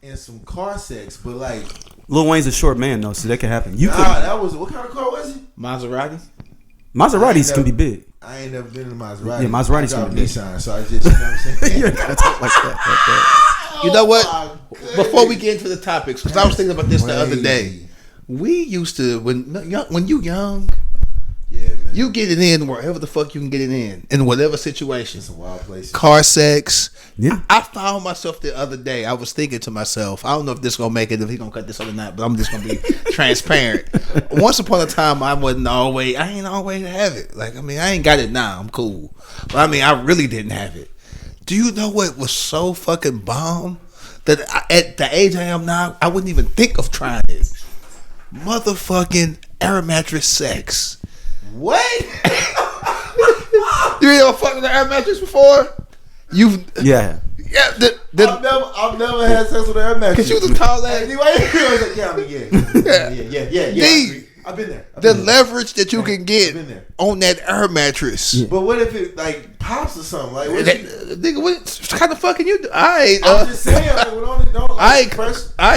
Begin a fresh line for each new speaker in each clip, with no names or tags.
and some car sex, but like
Lil Wayne's a short man though, so that can happen. You could.
that was what kind of car was it?
Maserati.
Maseratis can be big.
I ain't never been in a Maserati.
Yeah, Maseratis can be big.
Nissan, so I just, you know what I'm saying.
You ain't gotta talk like that.
You know what? Before we get into the topics, because I was thinking about this the other day. We used to when you young.
Yeah, man.
You get it in wherever the fuck you can get it in whatever situation.
Some wild places.
Car sex.
Yeah.
I found myself the other day. I was thinking to myself, I don't know if this gonna make it, if he gonna cut this or not, but I'm just gonna be transparent. Once upon a time, I ain't always have it. Like, I mean, I ain't got it now. I'm cool. But I mean, I really didn't have it. Do you know what was so fucking bomb that at the age I am now, I wouldn't even think of trying it? Motherfucking air mattress sex.
What?
You ain't ever fucked with an air mattress before?
Yeah.
Yeah.
I've never had sex with an air mattress.
Cause you was a tall ass.
Anyway, I was like, yeah. I've been there.
The leverage that you can get on that air mattress.
Yeah. But what if it like pops or something? Like,
nigga, what kind of fucking you do? I'm
just saying. Like,
I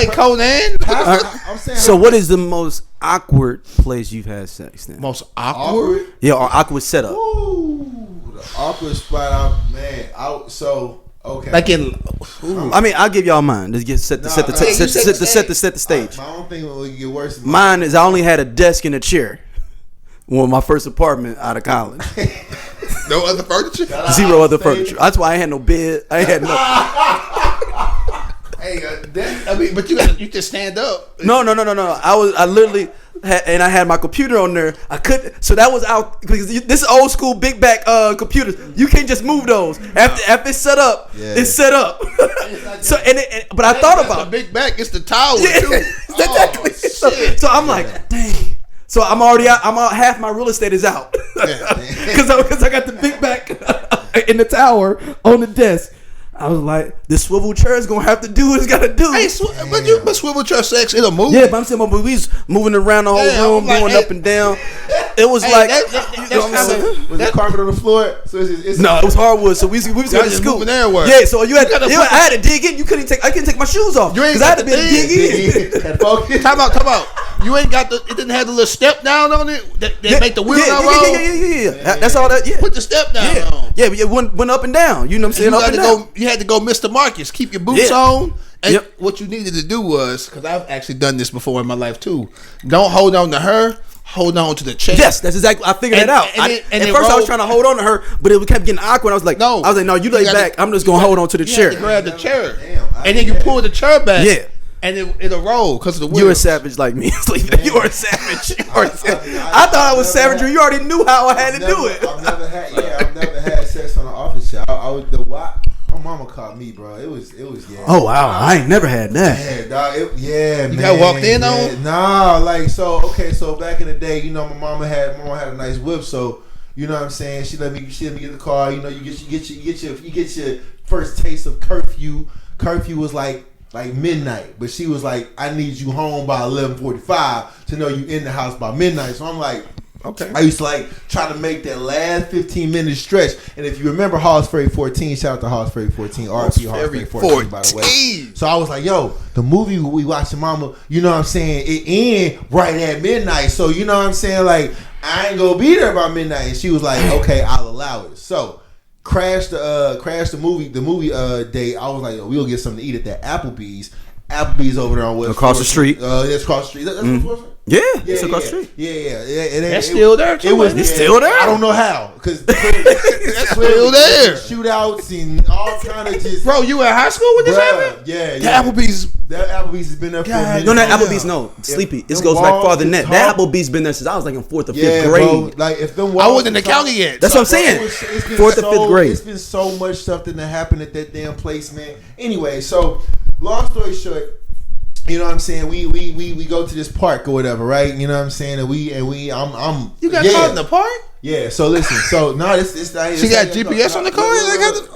ain't Conan.
I'm saying.
So, what is the most awkward place you've had sex? Then?
Most awkward?
Yeah, or awkward setup.
Ooh, the awkward spot. Okay.
Like in.
I mean, I'll give y'all mine. Let's get set the stage.
My own thing will get worse.
Mine is I only had a desk and a chair. Well, my first apartment out of college.
No other furniture.
Zero other furniture. That's why I ain't had no bed. I ain't had no.
Hey, but you just stand up.
No. I literally I had my computer on there. I couldn't. So that was out because this is old school big back computers. You can't just move those. After it's set up, it's set up. So but I thought about
the big back. It's the tower too.
Exactly.
Oh,
so I'm like, dang. So I'm already out. I'm out. Half my real estate is out because I got the big back in the tower on the desk. I was like, the swivel chair is gonna have to do what it's gotta do.
Hey, but swivel chair sex, it'll move.
Yeah, but I'm saying, we was moving around the whole room, going up and down. It was like,
was it carpet on the floor? So
no, it was hardwood. So we was going to school. Yeah, so I had to dig in. I couldn't take my shoes off because I had to dig in.
Time out. You ain't got it didn't have the little step down on it that make the wheel not roll.
Yeah. That's all that. Yeah.
Put the step down on.
Yeah, but it went up and down. You know what I'm saying? Up and down.
You had to go Mr. Marcus. Keep your boots on. And what you needed to do was, because I've actually done this before in my life too. Don't hold on to her. Hold on to the chair.
Yes, that's exactly. I figured it out. At first, I was trying to hold on to her, but it kept getting awkward. I was like, no, you lay back. I'm just gonna hold on to the chair.
Grab the chair, and then you pull the chair back.
Yeah.
And it'll roll because of the wheels.
You're a savage like me. You are a savage. I thought I was savage. You already knew how I had to do it.
I've never had sex on an office chair. My mama caught me, bro. It was yeah.
Oh wow, I ain't never had that.
Yeah, dog. Man.
You got walked in on?
Nah, like so back in the day, you know, my mama had a nice whip, so you know what I'm saying. She let me get the car. You know, you get your first taste of curfew. Curfew was like midnight, but she was like, I need you home by 11:45 to know you in the house by midnight. So I'm like, okay. I used to like try to make that last 15-minute stretch. And if you remember Hall's Ferry 14, shout out to Hall's Ferry 14, RP Hall's Ferry 14, by the way. So I was like, yo, the movie we watching, mama, you know what I'm saying, it end right at midnight. So you know what I'm saying, like I ain't gonna be there by midnight. And she was like, okay, I'll allow it. So crashed the movie day. I was like, yo, we'll get something to eat at that Applebee's over there on West
across the street.
That's across the street. That's what
it's across the street.
Yeah.
That's still there.
It's still there. I don't know how because that's
still there.
Shootouts and all kind of just.
Bro, you in high school when this happened?
Yeah.
That
Applebee's has been there for a minute.
No, Applebee's Sleepy. It goes back farther than that. That Applebee's been there since I was like in 4th or 5th grade. Bro,
like if them
I wasn't in the county yet.
That's what I'm saying. 4th or 5th grade.
It's been so much stuff that happened at that damn place, man. Anyway, so long story short. You know what I'm saying? We go to this park or whatever, right? You know what I'm saying? And we I'm
You got caught in the park?
Yeah. So listen. So no, this
she got GPS on the car.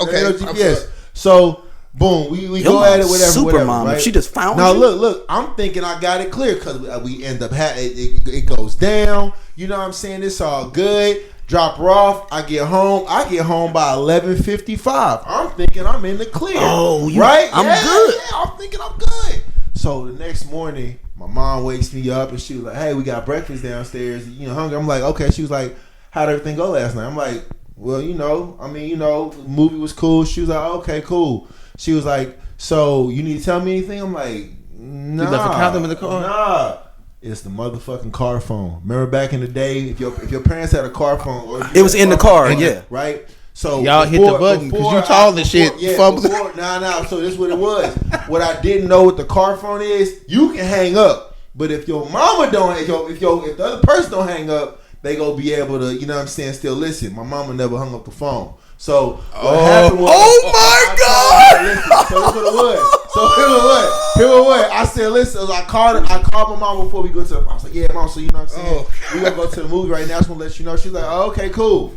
Okay.
GPS. So boom, we go at it, whatever,
mom.
Right?
She just found.
Now look. I'm thinking I got it clear because we end up it goes down. You know what I'm saying? It's all good. Drop her off. I get home by 11:55. I'm thinking I'm in the clear.
Oh,
right?
I'm good.
Yeah, I'm thinking I'm good. So the next morning, my mom wakes me up and she was like, "Hey, we got breakfast downstairs. You know, hungry?" I'm like, "Okay." She was like, "How'd everything go last night?" I'm like, "Well, the movie was cool." She was like, "Okay, cool." She was like, "So you need to tell me anything?" I'm like, "Nah."
You left a condom in the car?
Nah. It's the motherfucking car phone. Remember back in the day, if your parents had a car phone, or
It was in the car, yeah.
right. So
y'all hit the button because you tall and shit.
Nah. So this is what it was. What I didn't know with the car phone is you can hang up, but if your mama don't, if the other person don't hang up, they gonna be able to, still listen. My mama never hung up the phone. So what happened was,
God!
So this what it was. Here was what I said. Listen, I called my mom before we go to. I was like, "Yeah, mom. So you know what I'm saying? We gonna go to the movie right now. I just wanna let you know." She's like, "Oh, okay, cool."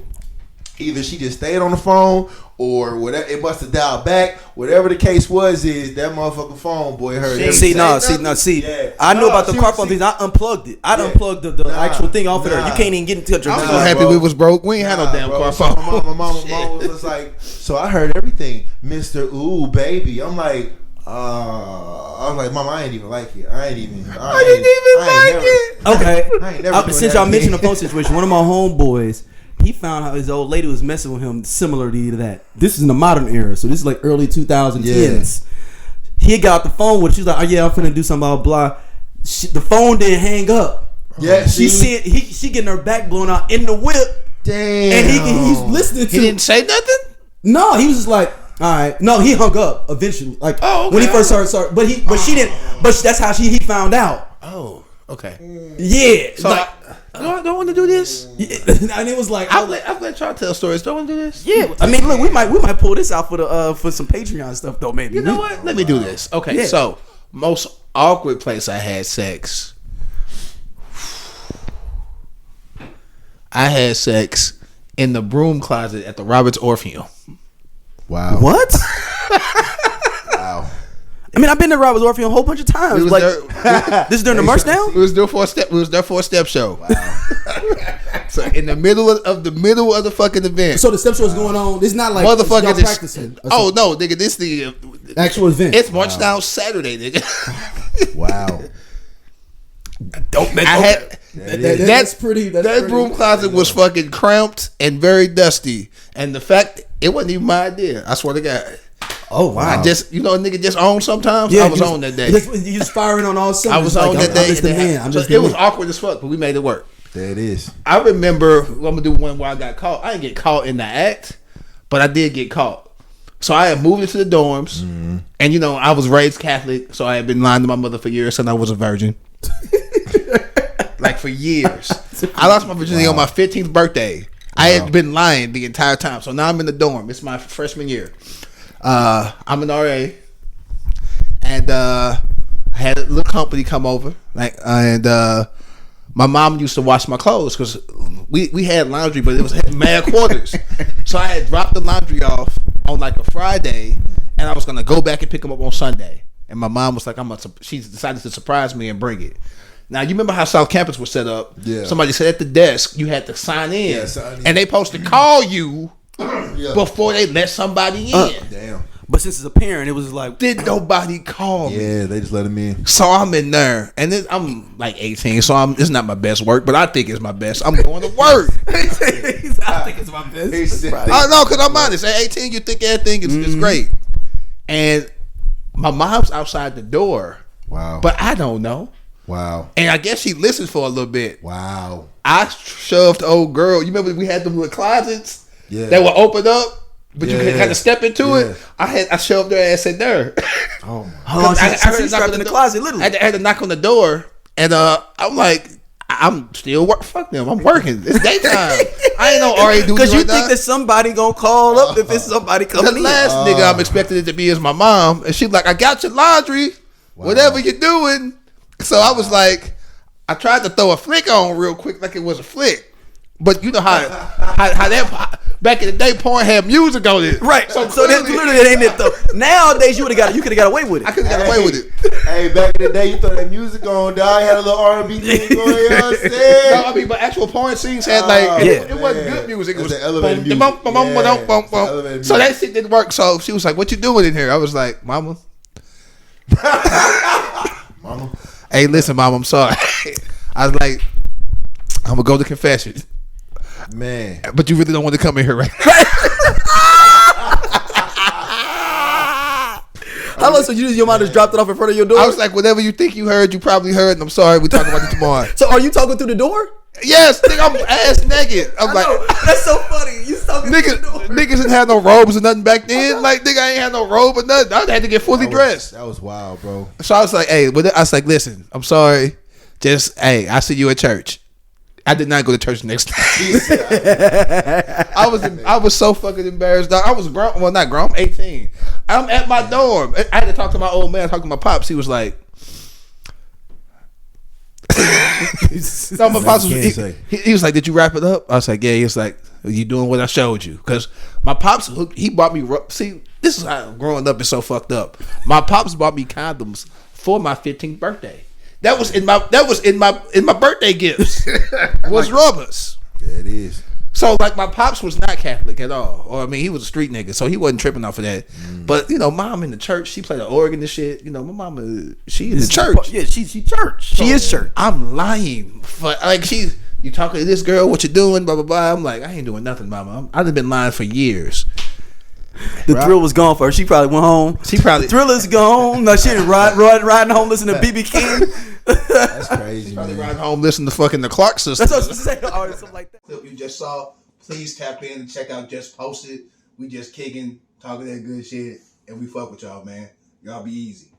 Either she just stayed on the phone or whatever. It must have dialed back. Whatever the case was, is that motherfucking phone boy heard everything.
See.
Yeah.
I knew about the car phone things. I unplugged it. I unplugged the actual thing off of there. You can't even get into it.
I'm so happy we was broke. We ain't had no damn car phone.
My mom was just like, so I heard everything, Mr. Ooh baby. I'm like, I was like, Mom, I ain't even like it. I ain't even like it.
Okay.
I ain't never
Since y'all mentioned the phone situation, one of my homeboys, he found out his old lady was messing with him similarly to that. This is in the modern era, so this is like early 2010s. Yeah. He got the phone with. She's like, "Oh yeah, I'm finna do something blah blah." The phone didn't hang up.
Yeah,
she said she getting her back blown out in the whip.
Damn.
And he's listening to.
He didn't say nothing.
No, he was just like, all right. No, he hung up eventually. Like when he first started, but she didn't. But that's how he found out.
Oh, okay.
Yeah.
So I don't want to do this.
And it was like
I've let y'all tell stories. Don't want to do this.
Yeah. I mean, look, we might pull this out for some Patreon stuff though. Maybe.
You know what? Let me do this. Okay.
Yeah.
So most awkward place I had sex. I had sex in the broom closet at the Roberts Orpheum.
Wow.
What?
Wow.
I mean, I've been to Roberts Orpheum a whole bunch of times. Like, this is during the march down?
It was there for a step show. Wow. So in the middle of the fucking event.
So the step show is going on. It's not like
motherfucker
y'all practicing.
Oh no, nigga, this the
actual event.
It's march down Saturday, nigga.
Wow.
That's pretty.
That broom closet was fucking cramped and very dusty, and the fact it wasn't even my idea. I swear to God.
Oh wow!
I just, nigga just on sometimes. Yeah, I was on that day.
You just firing on all cylinders.
I was on that day.
It
was awkward as fuck, but we made it work.
There it is.
I remember I'm gonna do one where I got caught. I didn't get caught in the act, but I did get caught. So I had moved into the dorms, and I was raised Catholic, so I had been lying to my mother for years, and I was a virgin. Like for years. I lost my virginity on my 15th birthday. I had been lying the entire time. So now I'm in the dorm. It's my freshman year. I'm an RA. And I had a little company come over. And my mom used to wash my clothes because we had laundry, but it was mad quarters. So I had dropped the laundry off on like a Friday, and I was going to go back and pick them up on Sunday. And my mom was like, she decided to surprise me and bring it. Now, you remember how South Campus was set up? Yeah. Somebody said at the desk, you had to sign in. Yeah, sign in. And they supposed to call you before they let somebody in.
Damn.
But since it's a parent, it was like...
Did nobody call me?
Yeah, they just let him in.
So I'm in there. And I'm like 18, so it's not my best work, but I think it's my best. I'm going to work.
I think it's my best.
I know, because I'm honest. At 18, you think everything is great. And my mom's outside the door.
Wow.
But I don't know.
Wow.
And I guess she listened for a little bit.
Wow.
I shoved the old girl. You remember we had them little closets that were open up, but you could kind of step into it. I shoved her ass in there.
Oh my.
How long she strapped in the closet, literally?
I had to knock on the door, and I'm like, I'm still working. Fuck them. I'm working. It's daytime. I ain't no RA duty
because you think that somebody gonna call up if it's somebody coming in.
The last nigga I'm expecting it to be is my mom, and she's like, I got your laundry. Wow. Whatever you're doing. So I was like, I tried to throw a flick on real quick, like it was a flick. But you know how that back in the day, porn had music on it.
Right. So that literally that ain't it though. Nowadays you could have got away with it.
I could have got away with it.
Hey, back in the day, you throw that music on, dog. Had a little R&B thing going. You know what I'm saying?
No, I mean, but actual porn scenes had like it wasn't good music. It was
elevated music.
So that shit didn't work. So she was like, "What you doing in here?" I was like, "Mama,
Mama.
Hey, listen, Mama, I'm sorry." I was like, "I'm gonna go to confession."
Man,
but you really don't want to come in here, right?
How long? So your mom just dropped it off in front of your door?
I was like, whatever you think you heard, you probably heard, and I'm sorry. We'll talk about it tomorrow.
So are you talking through the door?
Yes, nigga, I'm ass naked. I'm like,
that's so funny. You talking through the door?
Niggas didn't have no robes or nothing back then. Like, nigga, I ain't had no robe or nothing. I had to get fully dressed.
That was wild, bro.
So I was like, hey, I was like, listen, I'm sorry. Just, hey, I see you at church. I did not go to church next time. I was so fucking embarrassed. Dog. I was grown. Well, not grown. I'm 18. I'm at my dorm. I had to talk to my old man. Talk to my pops. He was like, no, my pops was, he was like, did you wrap it up? I was like, yeah. He was like, are you doing what I showed you? Because my pops, he bought me. See, this is how growing up is so fucked up. My pops bought me condoms for my 15th birthday. That was in my birthday gifts. Was rubbers.
Yeah, it is.
So like my pops was not Catholic at all. Or I mean he was a street nigga, so he wasn't tripping off of that. But mom in the church, she played the organ and shit. My mama, she in the church.
Yeah, she church. She is church.
I'm lying. You talking to this girl, what you doing, blah blah blah. I'm like, I ain't doing nothing, mama. I've been lying for years.
The thrill was gone for her. She probably went home. The thrill is gone. No, she riding home listening to BB King.
That's crazy,
Probably
man.
riding home listening to fucking the Clark sisters.
That's what I was saying. Or something like that.
Clip you just saw, please tap in and check out Just Posted. We just kicking, talking that good shit, and we fuck with y'all, man. Y'all be easy.